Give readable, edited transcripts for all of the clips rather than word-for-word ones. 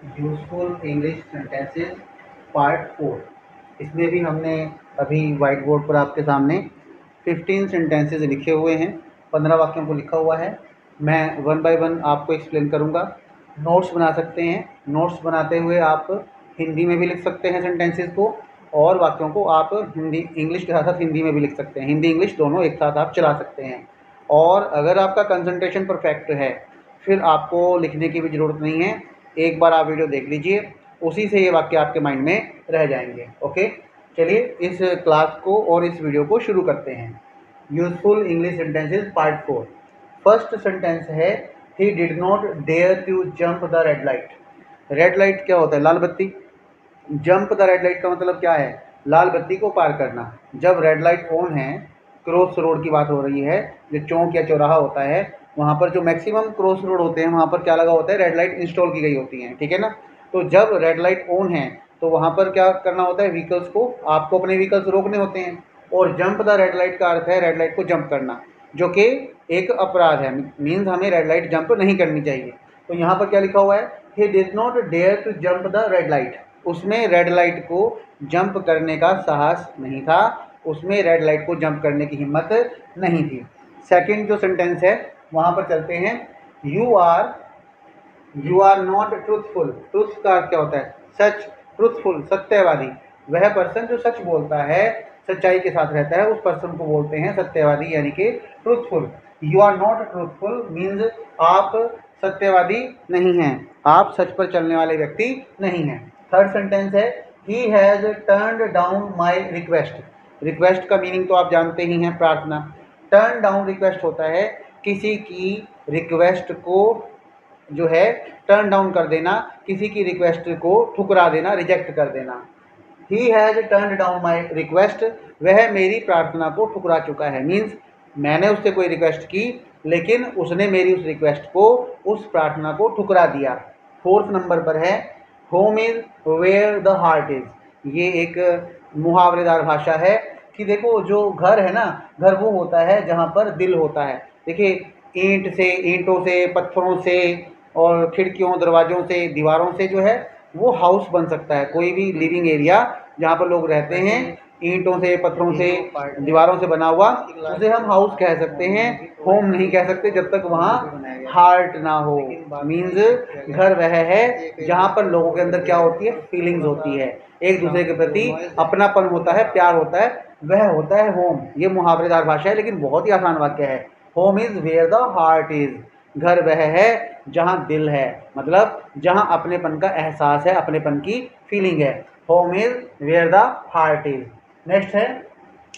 Useful English sentences part 4। इसमें भी हमने अभी वाइट बोर्ड पर आपके सामने 15 सेंटेंसेस लिखे हुए हैं, 15 वाक्यों को लिखा हुआ है। मैं वन बाय वन आपको एक्सप्लेन करूँगा। नोट्स बना सकते हैं, नोट्स बनाते हुए आप हिंदी में भी लिख सकते हैं सेंटेंसेस को, और वाक्यों को आप हिंदी इंग्लिश के साथ साथ हिंदी में भी लिख सकते हैं। हिंदी इंग्लिश दोनों एक साथ आप चला सकते हैं। और अगर आपका कंसंट्रेशन परफेक्ट है, फिर आपको लिखने की भी ज़रूरत नहीं है। एक बार आप वीडियो देख लीजिए, उसी से ये वाक्य आपके माइंड में रह जाएंगे। ओके, चलिए इस क्लास को और इस वीडियो को शुरू करते हैं। Useful English sentences part 4। First sentence है, he did not dare to jump the red light. Red light क्या होता है? लाल बत्ती। जंप द रेड लाइट का मतलब क्या है? लाल बत्ती को पार करना। जब रेड लाइट ऑन है, क्रॉस रोड की बात हो रही है, जो चौक या चौराहा होता है, वहाँ पर जो मैक्सिमम क्रॉस रोड होते हैं वहाँ पर क्या लगा होता है? रेड लाइट इंस्टॉल की गई होती हैं, ठीक है ना। तो जब रेड लाइट ऑन है तो वहाँ पर क्या करना होता है? व्हीकल्स को, आपको अपने व्हीकल्स रोकने होते हैं। और जंप द रेड लाइट का अर्थ है रेड लाइट को जंप करना, जो कि एक अपराध है। मीन्स हमें रेड लाइट जंप नहीं करनी चाहिए। तो यहाँ पर क्या लिखा हुआ है? He did not dare to jump the red light. उसमें रेड लाइट को जंप करने का साहस नहीं था, उसमें रेड लाइट को जंप करने की हिम्मत नहीं थी। सेकंड जो सेंटेंस है वहाँ पर चलते हैं। You are not truthful. Truth का अर्थ क्या होता है? सच। ट्रूथफुल सत्यवादी। वह पर्सन जो सच बोलता है, सच्चाई के साथ रहता है, उस पर्सन को बोलते हैं सत्यवादी, यानी कि truthful. You are not truthful means आप सत्यवादी नहीं हैं, आप सच पर चलने वाले व्यक्ति नहीं हैं। थर्ड सेंटेंस है, he has turned down my request. Request का मीनिंग तो आप जानते ही हैं, प्रार्थना। टर्न डाउन रिक्वेस्ट होता है किसी की रिक्वेस्ट को जो है टर्न डाउन कर देना, किसी की रिक्वेस्ट को ठुकरा देना, रिजेक्ट कर देना। He has turn down my request, वह मेरी प्रार्थना को ठुकरा चुका है। मीन्स मैंने उससे कोई रिक्वेस्ट की, लेकिन उसने मेरी उस रिक्वेस्ट को, उस प्रार्थना को ठुकरा दिया। फोर्थ नंबर पर है, home is where the heart is. ये एक मुहावरेदार भाषा है कि देखो, जो घर है ना, घर वो होता है जहाँ पर दिल होता है। देखिए, ईंटों से, पत्थरों से और खिड़कियों, दरवाज़ों से, दीवारों से जो है वो हाउस बन सकता है। कोई भी लिविंग एरिया जहाँ पर लोग रहते हैं, ईंटों से, पत्थरों से, दीवारों से बना हुआ, उसे हम हाउस कह सकते हैं। होम नहीं कह सकते जब तक वहाँ हार्ट ना हो। मीन्स घर वह है जहाँ पर लोगों के अंदर क्या होती है? फीलिंग्स होती है, एक दूसरे के प्रति अपनापन होता है, प्यार होता है, वह होता है होम। ये मुहावरेदार भाषा है, लेकिन बहुत ही आसान वाक्य है। Home is where the heart is. घर वह है जहाँ दिल है, मतलब जहाँ अपनेपन का एहसास है, अपनेपन की फीलिंग है। Home is where the heart is. Next है,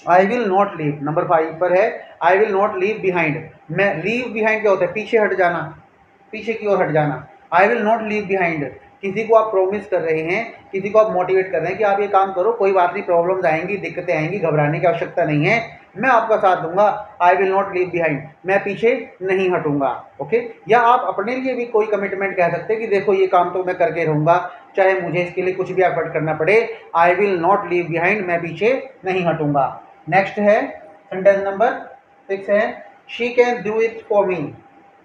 I will not leave. Number 5 पर है, I will not leave behind. मैं लीव बिहाइंड क्या होता है? पीछे हट जाना, पीछे की ओर हट जाना। आई विल नॉट लीव बिहाइंड। किसी को आप प्रोमिस कर रहे हैं, किसी को आप मोटिवेट कर रहे हैं कि आप ये काम करो, कोई बात नहीं, प्रॉब्लम्स आएंगी, दिक्कतें आएंगी, घबराने की आवश्यकता नहीं है, मैं आपका साथ दूंगा। आई विल नॉट लीव बिहाइंड, मैं पीछे नहीं हटूंगा। ओके। या आप अपने लिए भी कोई कमिटमेंट कह सकते हैं कि देखो, ये काम तो मैं करके रहूंगा, चाहे मुझे इसके लिए कुछ भी एफर्ट करना पड़े। आई विल नॉट लीव बिहाइंड, मैं पीछे नहीं हटूंगा। नेक्स्ट है सेंटेंस नंबर 6 है, she can do it for me.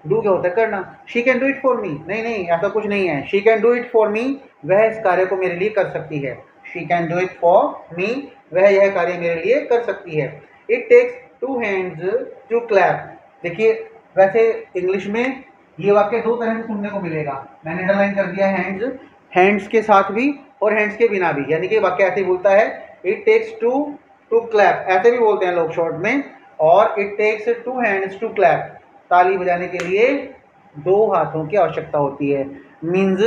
Do क्या होता है? करना। She can do it for me, नहीं नहीं, ऐसा कुछ नहीं है। She can do it for me, वह इस कार्य को मेरे लिए कर सकती है। She can do it for me, वह यह कार्य मेरे लिए कर सकती है। It takes 2 hands to clap. देखिए, वैसे इंग्लिश में ये वाक्य दो तरह से सुनने को मिलेगा, मैंने अंडरलाइन कर दिया हैंड्स। हैंड्स के साथ भी और हैंड्स के बिना भी, यानी कि वाक्य ऐसे बोलता है, इट टेक्स टू क्लैप, ऐसे भी बोलते हैं लोग शॉर्ट में। और it takes 2 hands to clap, ताली बजाने के लिए 2 हाथों की आवश्यकता होती है। मीन्स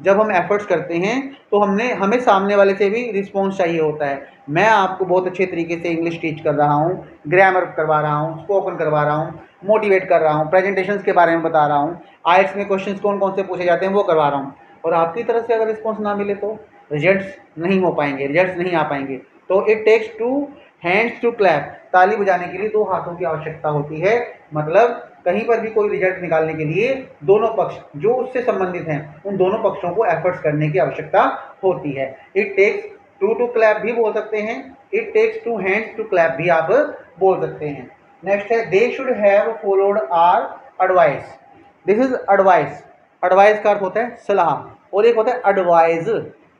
जब हम एफर्ट्स करते हैं तो हमें सामने वाले से भी रिस्पॉन्स चाहिए होता है। मैं आपको बहुत अच्छे तरीके से इंग्लिश टीच कर रहा हूँ, ग्रामर करवा रहा हूँ, स्पोकन करवा रहा हूँ, मोटिवेट कर रहा हूँ, प्रेजेंटेशंस के बारे में बता रहा हूँ, आइल्स में क्वेश्चंस कौन कौन से पूछे जाते हैं वो करवा रहा हूँ, और आपकी तरफ से अगर रिस्पॉन्स ना मिले तो रिजल्ट्स नहीं हो पाएंगे, रिजल्ट्स नहीं आ पाएंगे। तो it takes 2 hands to clap, ताली बजाने के लिए 2 हाथों की आवश्यकता होती है। मतलब कहीं पर भी कोई रिजल्ट निकालने के लिए दोनों पक्ष जो उससे संबंधित हैं, उन दोनों पक्षों को एफर्ट्स करने की आवश्यकता होती है। इट टेक्स 2 टू क्लैप भी बोल सकते हैं, it takes 2 hands to clap भी आप बोल सकते हैं। नेक्स्ट है, they should have followed our advice. This is advice. Advice का अर्थ होता है सलाह, और एक होता है एडवाइज,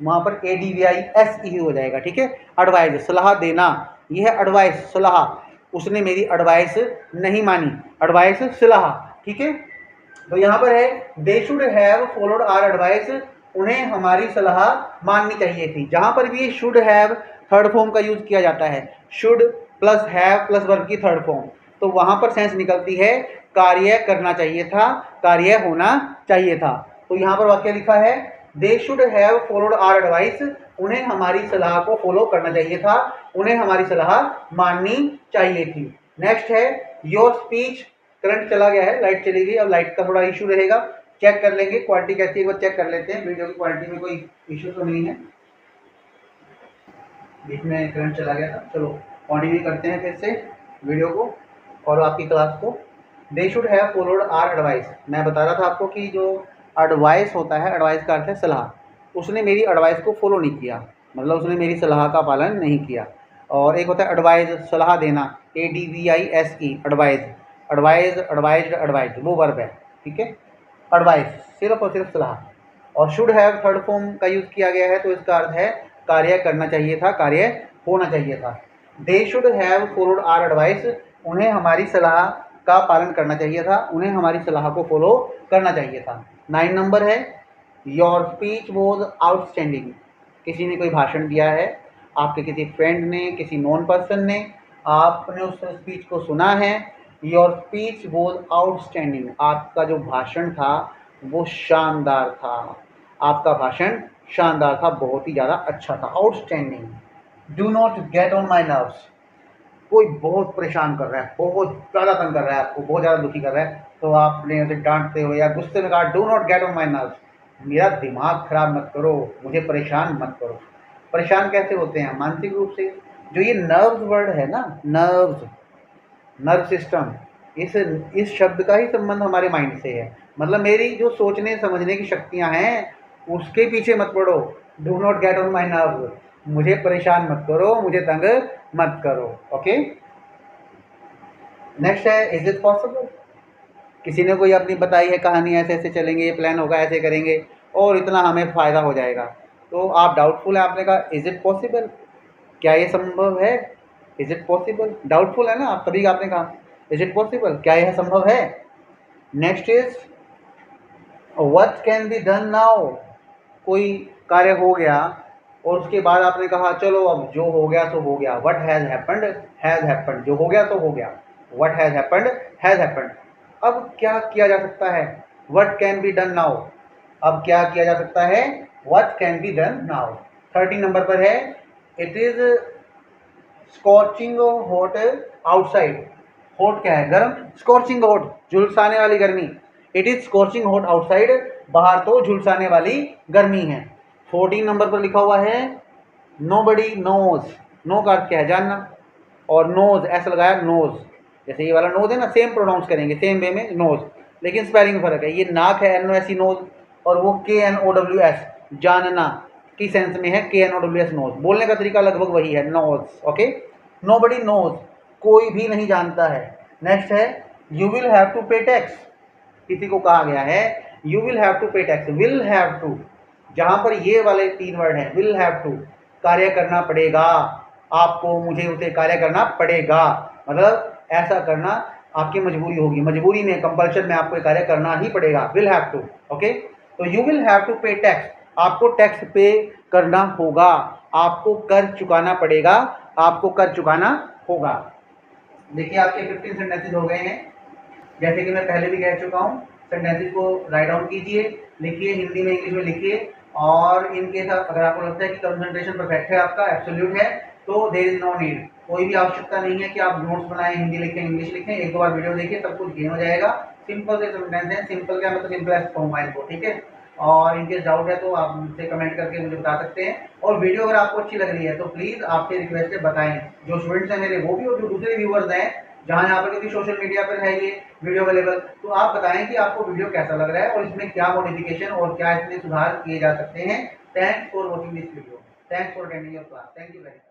वहाँ पर ADVISE हो जाएगा, ठीक है। एडवाइज सलाह देना, ये है एडवाइस सलाह। उसने मेरी एडवाइस नहीं मानी, एडवाइस सलाह, ठीक है। तो यहाँ पर है they should have followed our advice, उन्हें हमारी सलाह माननी चाहिए थी। जहाँ पर भी शुड हैव थर्ड फॉर्म का यूज किया जाता है, should plus have plus verb की थर्ड फॉर्म, तो वहाँ पर सेंस निकलती है कार्य करना चाहिए था, कार्य होना चाहिए था। तो यहाँ पर वाक्य लिखा है they should have followed our advice, उन्हें हमारी सलाह को फॉलो करना चाहिए था, उन्हें हमारी सलाह माननी चाहिए थी। नेक्स्ट है योर स्पीच, करंट चला गया है, लाइट चली गई, अब लाइट का थोड़ा इशू रहेगा, चेक कर लेंगे क्वालिटी कैसी है, एक बार चेक कर लेते हैं, वीडियो की क्वालिटी में कोई इशू तो नहीं है। बीच में करंट चला गया था, चलो कंटिन्यू करते हैं फिर से वीडियो को और आपकी क्लास को। They should have followed our advice, मैं बता रहा था आपको कि जो एडवाइस होता है, एडवाइस का अर्थ है सलाह, उसने मेरी एडवाइस को फॉलो नहीं किया, मतलब उसने मेरी सलाह का पालन नहीं किया। और एक होता है एडवाइज सलाह देना, ADVISE advise, advise advised advise वो वर्ब है, ठीक है। एडवाइस सिर्फ और सिर्फ सलाह। और शुड हैव थर्ड फॉर्म का यूज़ किया गया है, तो इसका अर्थ है कार्य करना चाहिए था, कार्य होना चाहिए था। They should have followed our advice, उन्हें हमारी सलाह का पालन करना चाहिए था, उन्हें हमारी सलाह को फॉलो करना चाहिए था। 9 नंबर है योर स्पीच वॉज आउटस्टैंडिंग, किसी ने कोई भाषण दिया है, आपके किसी फ्रेंड ने, किसी नॉन पर्सन ने, आपने उस स्पीच को सुना है। योर स्पीच वॉज आउटस्टैंडिंग, आपका जो भाषण था वो शानदार था, आपका भाषण शानदार था, बहुत ही ज़्यादा अच्छा था, outstanding. Do not get on my nerves, कोई बहुत परेशान कर रहा है, बहुत ज़्यादा तंग कर रहा है आपको, बहुत ज़्यादा दुखी कर रहा है, तो आपने उसे डांटते हुए या गुस्से में कहा do not get on my nerves, मेरा दिमाग खराब मत करो, मुझे परेशान मत करो। परेशान कैसे होते हैं? मानसिक रूप से। जो ये नर्व्स वर्ड है ना, नर्व्स, नर्व सिस्टम, इस शब्द का ही संबंध हमारे माइंड से है, मतलब मेरी जो सोचने समझने की शक्तियाँ हैं उसके पीछे मत पड़ो। Do not get on my nerve, मुझे परेशान मत करो, मुझे तंग मत करो, ओके। नेक्स्ट है इज इट पॉसिबल, किसी ने कोई अपनी बताई है कहानी, ऐसे ऐसे चलेंगे, ये प्लान होगा, ऐसे करेंगे और इतना हमें फ़ायदा हो जाएगा, तो आप डाउटफुल है, आपने कहा इज इट पॉसिबल, क्या ये संभव है? इज इट पॉसिबल, डाउटफुल है ना आप, तभी आपने कहा इज इट पॉसिबल, क्या यह संभव है। Next is what can be done now, कोई कार्य हो गया और उसके बाद आपने कहा चलो अब जो हो गया सो हो गया, व्हाट हैज़ हैपेंड, जो हो गया तो हो गया, व्हाट हैज़ हैपेंड। अब क्या किया जा सकता है? What can be done now, अब क्या किया जा सकता है? What can be done now. 13 number पर है it is scorching hot outside, hot क्या है? गर्म, स्कॉचिंग हॉट झुलसाने वाली गर्मी, it is scorching hot outside, बाहर तो झुलसाने वाली गर्मी है। 14 नंबर पर लिखा हुआ है नोबडी नोज, नो का अर्थ क्या है? जानना, और नोज ऐसा लगाया नोज, जैसे ये वाला नोज है ना, सेम प्रोनाउंस करेंगे सेम वे में नोज, लेकिन स्पेलिंग फर्क है, ये नाक है NOSE नोज, और वो KNOWS जानना की सेंस में है KNOWS नोज, बोलने का तरीका लगभग वही है नोज, ओके। नोबडी नोज, कोई भी नहीं जानता है। नेक्स्ट है यू विल हैव टू पे टैक्स, किसी को कहा गया है यू विल हैव टू पे टैक्स, विल हैव टू, जहां पर ये वाले 3 वर्ड हैं विल हैव टू, कार्य करना पड़ेगा आपको, मुझे उसे कार्य करना पड़ेगा, मतलब ऐसा करना आपकी मजबूरी होगी, मजबूरी में, कंपल्शन में आपको कार्य करना ही पड़ेगा, विल हैव टू, ओके। तो यू विल हैव टू पे टैक्स, आपको टैक्स पे करना होगा, आपको कर चुकाना पड़ेगा, आपको कर चुकाना होगा। देखिए आपके 15 सेंटेंसेस हो गए हैं, जैसे कि मैं पहले भी कह चुका हूँ, सेंटेंसेस को राइट डाउन कीजिए, लिखिए, हिंदी में इंग्लिश में लिखिए, और इनके साथ अगर आपको लगता है कि कंसंट्रेशन परफेक्ट है आपका, एब्सोल्यूट है, तो देयर इज नो नीड, कोई भी आवश्यकता नहीं है कि आप नोट्स बनाएं, हिंदी लिखें, इंग्लिश लिखें, एक दो बार वीडियो देखिए, सब कुछ गेन हो जाएगा। सिंपल से सेंटेंस है, सिंपल क्या मतलब सिंपलेस्ट फॉर्म है इनको, ठीक है। और इनकेस डाउट है तो आप मुझसे कमेंट करके मुझे बता सकते हैं, और वीडियो अगर आपको अच्छी लग रही है तो प्लीज़ आपसे रिक्वेस्ट है बताएं, जो स्टूडेंट्स हैं मेरे वो भी और जो दूसरे व्यूवर्स हैं, जहाँ यहाँ पर क्योंकि सोशल मीडिया पर है ये वीडियो अवेलेबल, तो आप बताएं कि आपको वीडियो कैसा लग रहा है और इसमें क्या मॉडिफिकेशन और क्या इसमें सुधार किए जा सकते हैं। Thanks for watching this video, thanks for attending your class, thank you very much.